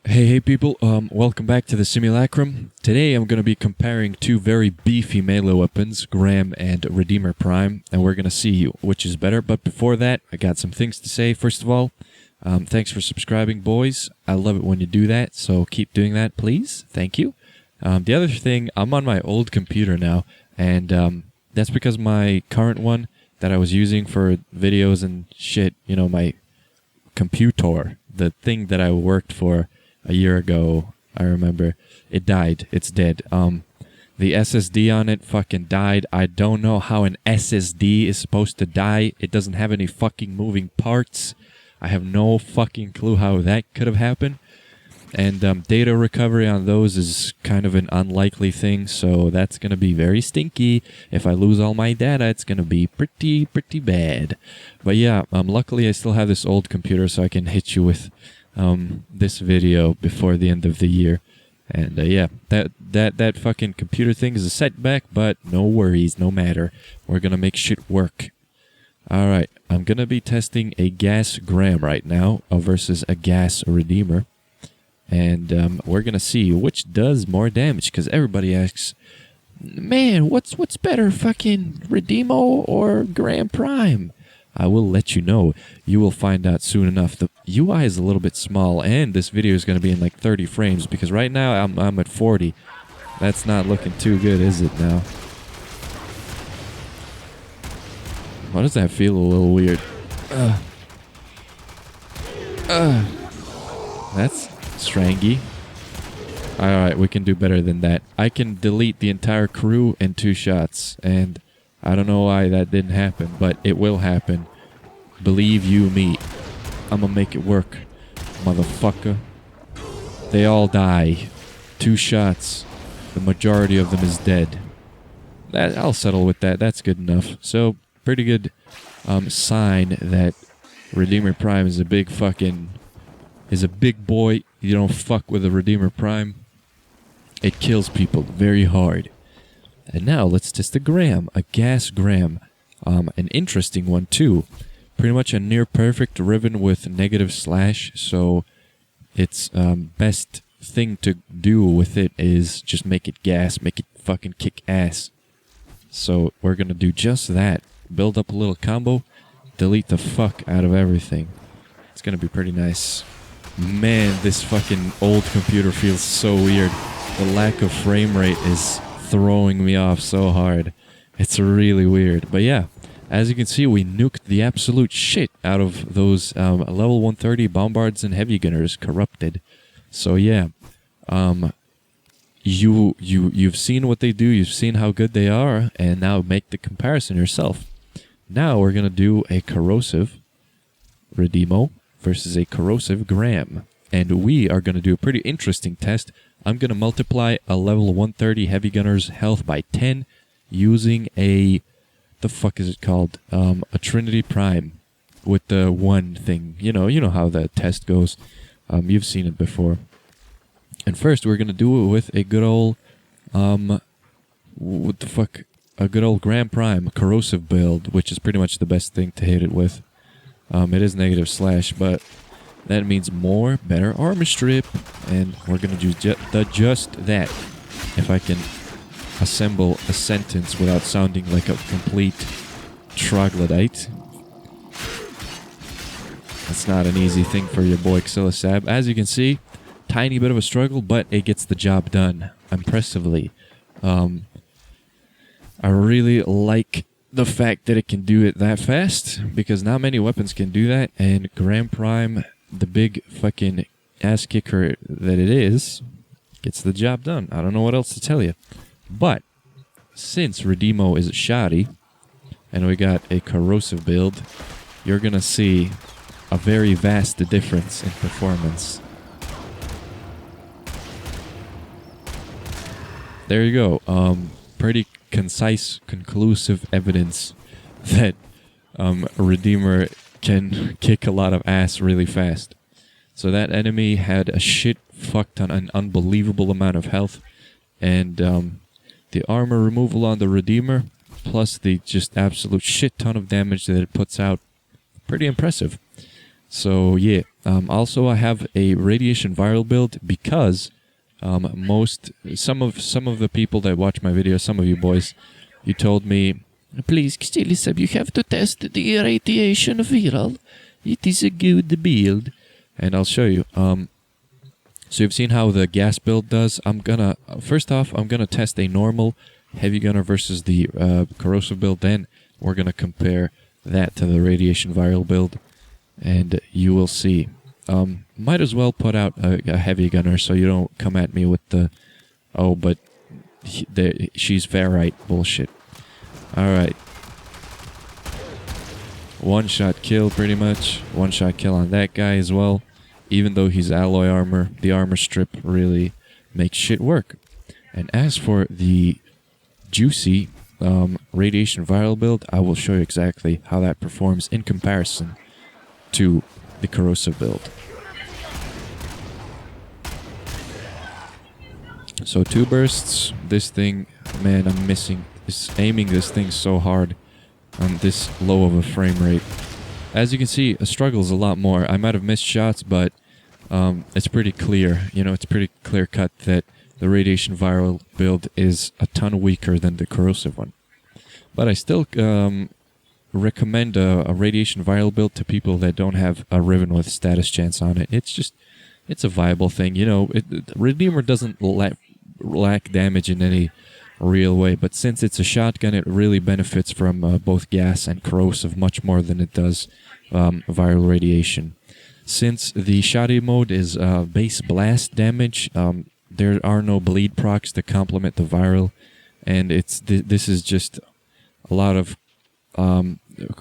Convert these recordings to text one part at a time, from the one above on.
Hey people, welcome back to the Simulacrum. Today I'm going to be comparing two very beefy melee weapons, Graham and Redeemer Prime, and we're going to see which is better. But before that, I got some things to say. First of all, thanks for subscribing, boys. I love it when you do that, so keep doing that, please. Thank you. The other thing, I'm on my old computer now, and that's because my current one that I was using for videos and shit, you know, my computer, the thing that I worked for a year ago, I remember, it died. It's dead. The SSD on it fucking died. I don't know how an SSD is supposed to die. It doesn't have any fucking moving parts. I have no fucking clue how that could have happened. And data recovery on those is kind of an unlikely thing, so that's going to be very stinky. If I lose all my data, it's going to be pretty bad. But yeah, luckily I still have this old computer, so I can hit you with this video before the end of the year. And yeah, that fucking computer thing is a setback, but no worries, no matter. We're gonna make shit work. Alright, I'm gonna be testing a gas Graham right now versus a gas Redeemer. And we're gonna see which does more damage, because everybody asks, man, what's better, fucking Redeemo or Graham Prime? I will let you know. You will find out soon enough. The UI is a little bit small, and this video is going to be in like 30 frames, because right now I'm at 40. That's not looking too good, is it now? Why does that feel a little weird? That's strangy. Alright, we can do better than that. I can delete the entire crew in 2 shots, and I don't know why that didn't happen, but it will happen. Believe you me. I'm gonna make it work, motherfucker. They all die. 2 shots. The majority of them is dead. I'll settle with that. That's good enough. So, pretty good sign that Redeemer Prime is a big fucking... is a big boy. You don't fuck with a Redeemer Prime. It kills people very hard. And now let's test a Graham, a gas Graham. An interesting one too. Pretty much a near perfect Riven with negative slash, so its best thing to do with it is just make it gas, make it fucking kick ass. So we're gonna do just that. Build up a little combo, delete the fuck out of everything. It's gonna be pretty nice. Man, this fucking old computer feels so weird. The lack of frame rate is throwing me off so hard. It's really weird. But yeah, as you can see, we nuked the absolute shit out of those level 130 bombards and heavy gunners, corrupted. So yeah, you've seen what they do, you've seen how good they are, and now make the comparison yourself. Now we're gonna do a corrosive Redeemo versus a corrosive Graham, and we are gonna do a pretty interesting test. I'm going to multiply a level 130 heavy gunner's health by 10 using a... the fuck is it called? A Trinity Prime with the 1 thing. You know how the test goes. You've seen it before. And first we're going to do it with a good old... what the fuck? A good old Graham Prime corrosive build, which is pretty much the best thing to hit it with. It is negative slash, but... that means more, better armor strip, and we're gonna do just that. If I can assemble a sentence without sounding like a complete troglodyte. That's not an easy thing for your boy Ksilisab. As you can see, tiny bit of a struggle, but it gets the job done impressively. I really like the fact that it can do it that fast, because not many weapons can do that, and Graham Prime, the big fucking ass kicker that it is, gets the job done. I don't know what else to tell you. But since Redeemo is shoddy and we got a corrosive build, you're gonna see a very vast difference in performance. There you go. Pretty concise, conclusive evidence that Redeemer can kick a lot of ass really fast. So that enemy had a shit fuck ton, an unbelievable amount of health, and the armor removal on the Redeemer, plus the just absolute shit ton of damage that it puts out, pretty impressive. So yeah, also I have a radiation viral build because some of the people that watch my videos, some of you boys, you told me, please Ksilisab, you have to test the radiation viral. It is a good build, and I'll show you. So you've seen how the gas build does. First off, I'm gonna test a normal heavy gunner versus the corrosive build. Then we're gonna compare that to the radiation viral build, and you will see. Might as well put out a heavy gunner so you don't come at me with the, oh, but she's ferrite bullshit. Alright. One shot kill, pretty much. One shot kill on that guy as well. Even though he's alloy armor, the armor strip really makes shit work. And as for the juicy radiation viral build, I will show you exactly how that performs in comparison to the corrosive build. So 2 bursts. This thing, man, I'm aiming this thing so hard on this low of a frame rate. As you can see, it struggles a lot more. I might have missed shots, but it's pretty clear. You know, it's pretty clear cut that the radiation viral build is a ton weaker than the corrosive one. But I still recommend a radiation viral build to people that don't have a Riven with status chance on it. It's a viable thing. You know, Redeemer doesn't lack damage in any real way, but since it's a shotgun, it really benefits from both gas and corrosive much more than it does viral radiation. Since the shotty mode is base blast damage, there are no bleed procs to complement the viral, and this is just a lot of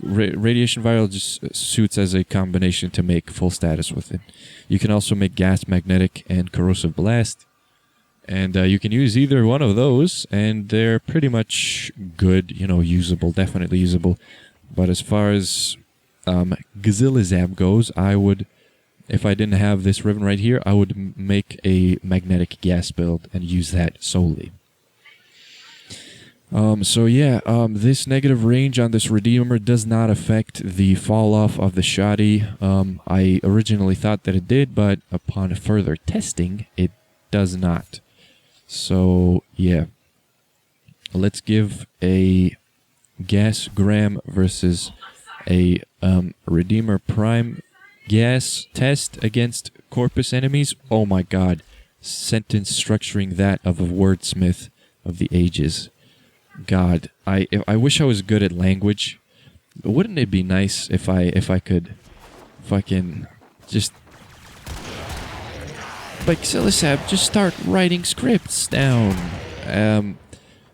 radiation viral just suits as a combination to make full status with it. You can also make gas magnetic and corrosive blast, and you can use either one of those, and they're pretty much good, you know, usable, definitely usable. But as far as Ksilisab goes, I would, if I didn't have this Riven right here, I would make a magnetic gas build and use that solely. So yeah, this negative range on this Redeemer does not affect the fall off of the shoddy. I originally thought that it did, but upon further testing, it does not. So yeah, let's give a gas gram versus a Redeemer Prime gas test against Corpus enemies. Oh my god, sentence structuring that of a wordsmith of the ages. God, I wish I was good at language. Wouldn't it be nice if I could fucking just, like, Ksilisab, just start writing scripts down.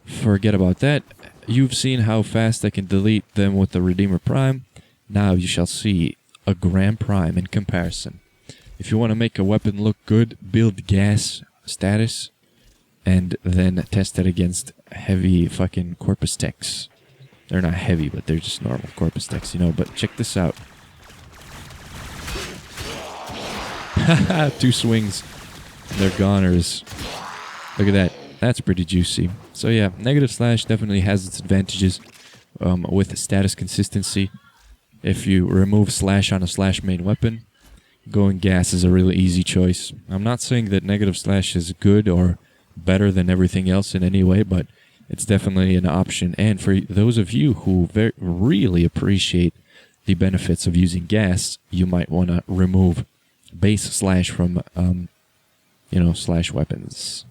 Forget about that. You've seen how fast I can delete them with the Redeemer Prime. Now you shall see a Gram Prime in comparison. If you want to make a weapon look good, build gas status, and then test it against heavy fucking Corpus techs. They're not heavy, but they're just normal Corpus techs, you know. But check this out. Haha, 2 swings. They're goners. Look at that. That's pretty juicy. So yeah, negative slash definitely has its advantages with status consistency. If you remove slash on a slash main weapon, going gas is a really easy choice. I'm not saying that negative slash is good or better than everything else in any way, but it's definitely an option. And for those of you who really appreciate the benefits of using gas, you might want to remove base slash from slash weapons.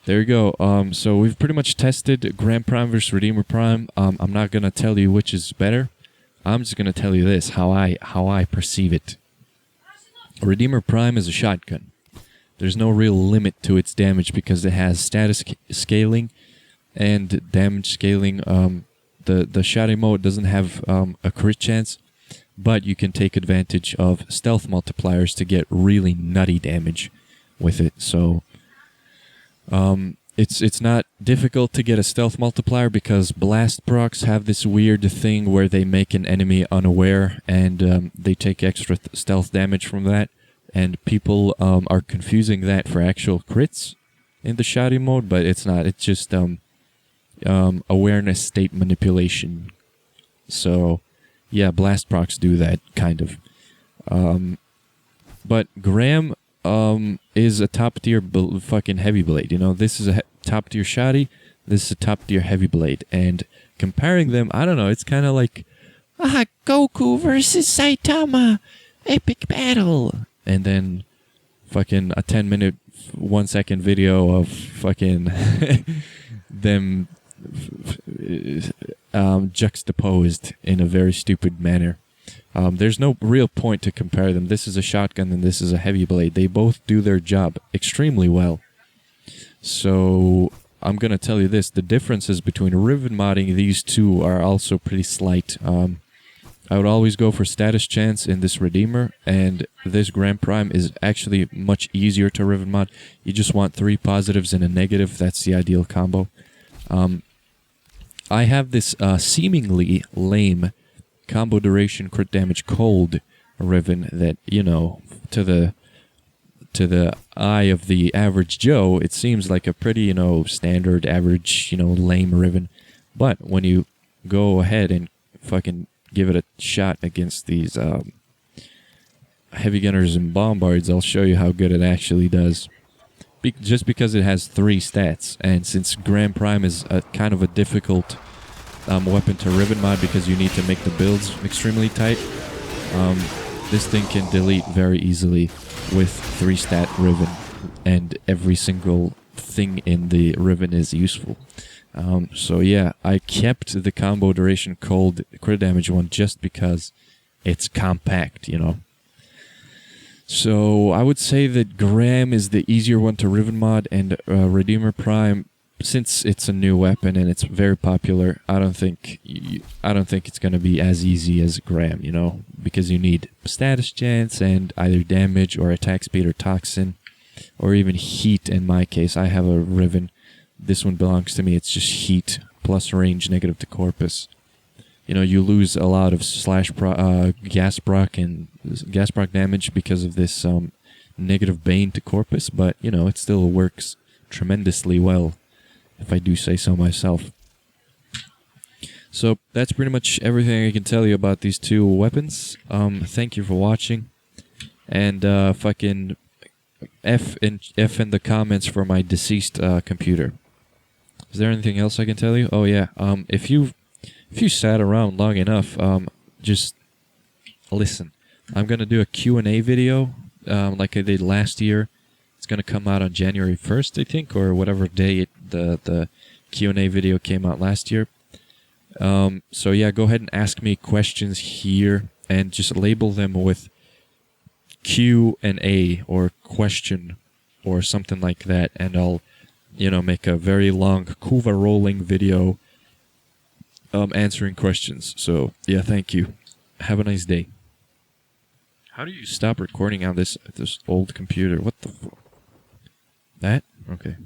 There you go. So we've pretty much tested Gram Prime versus Redeemer Prime. I'm not gonna tell you which is better. I'm just gonna tell you this, how I perceive it. Redeemer Prime is a shotgun. There's no real limit to its damage because it has status scaling and damage scaling. The shotty mode doesn't have a crit chance, but you can take advantage of stealth multipliers to get really nutty damage with it. So it's not difficult to get a stealth multiplier because blast procs have this weird thing where they make an enemy unaware and they take extra stealth damage from that, and people are confusing that for actual crits in the shoddy mode, but it's not. It's just awareness state manipulation. So yeah, blast procs do that kind of. But Graham is a top tier fucking heavy blade. You know, this is a top tier shoddy. This is a top tier heavy blade, and comparing them, I don't know. It's kind of like Goku versus Saitama, epic battle, and then fucking a 10-minute, 1-second video of fucking them juxtaposed in a very stupid manner. There's no real point to compare them. This is a shotgun and this is a heavy blade. They both do their job extremely well. So I'm going to tell you this. The differences between Riven modding these two are also pretty slight. I would always go for status chance in this Redeemer, and this Grand Prime is actually much easier to Riven mod. You just want 3 positives and a negative. That's the ideal combo. I have this seemingly lame combo duration crit damage cold Riven that, you know, to the eye of the average Joe, it seems like a pretty, you know, standard average, you know, lame Riven. But when you go ahead and fucking give it a shot against these heavy gunners and bombards, I'll show you how good it actually does. Just because it has 3 stats, and since Grand Prime is a kind of a difficult weapon to Riven mod because you need to make the builds extremely tight, this thing can delete very easily with 3 stat Riven, and every single thing in the Riven is useful. So yeah, I kept the combo duration cold crit damage one just because it's compact, you know. So I would say that Graham is the easier one to Riven mod, and Redeemer Prime, since it's a new weapon and it's very popular, I don't think it's going to be as easy as Graham, you know, because you need status chance and either damage or attack speed or toxin, or even heat. In my case, I have a Riven. This one belongs to me. It's just heat plus range negative to Corpus. You know, you lose a lot of gas proc damage because of this negative bane to Corpus, but, you know, it still works tremendously well, if I do say so myself. So that's pretty much everything I can tell you about these 2 weapons. Thank you for watching, and fucking F in the comments for my deceased computer. Is there anything else I can tell you? Oh yeah, if you sat around long enough, just listen. I'm gonna do a Q&A video like I did last year. It's gonna come out on January 1st, I think, or whatever day the Q&A video came out last year. So yeah, go ahead and ask me questions here, and just label them with Q&A or question or something like that, and I'll, you know, make a very long Kuva rolling video answering questions. So yeah, thank you. Have a nice day. How do you stop recording on this old computer? What the fuck? That? Okay.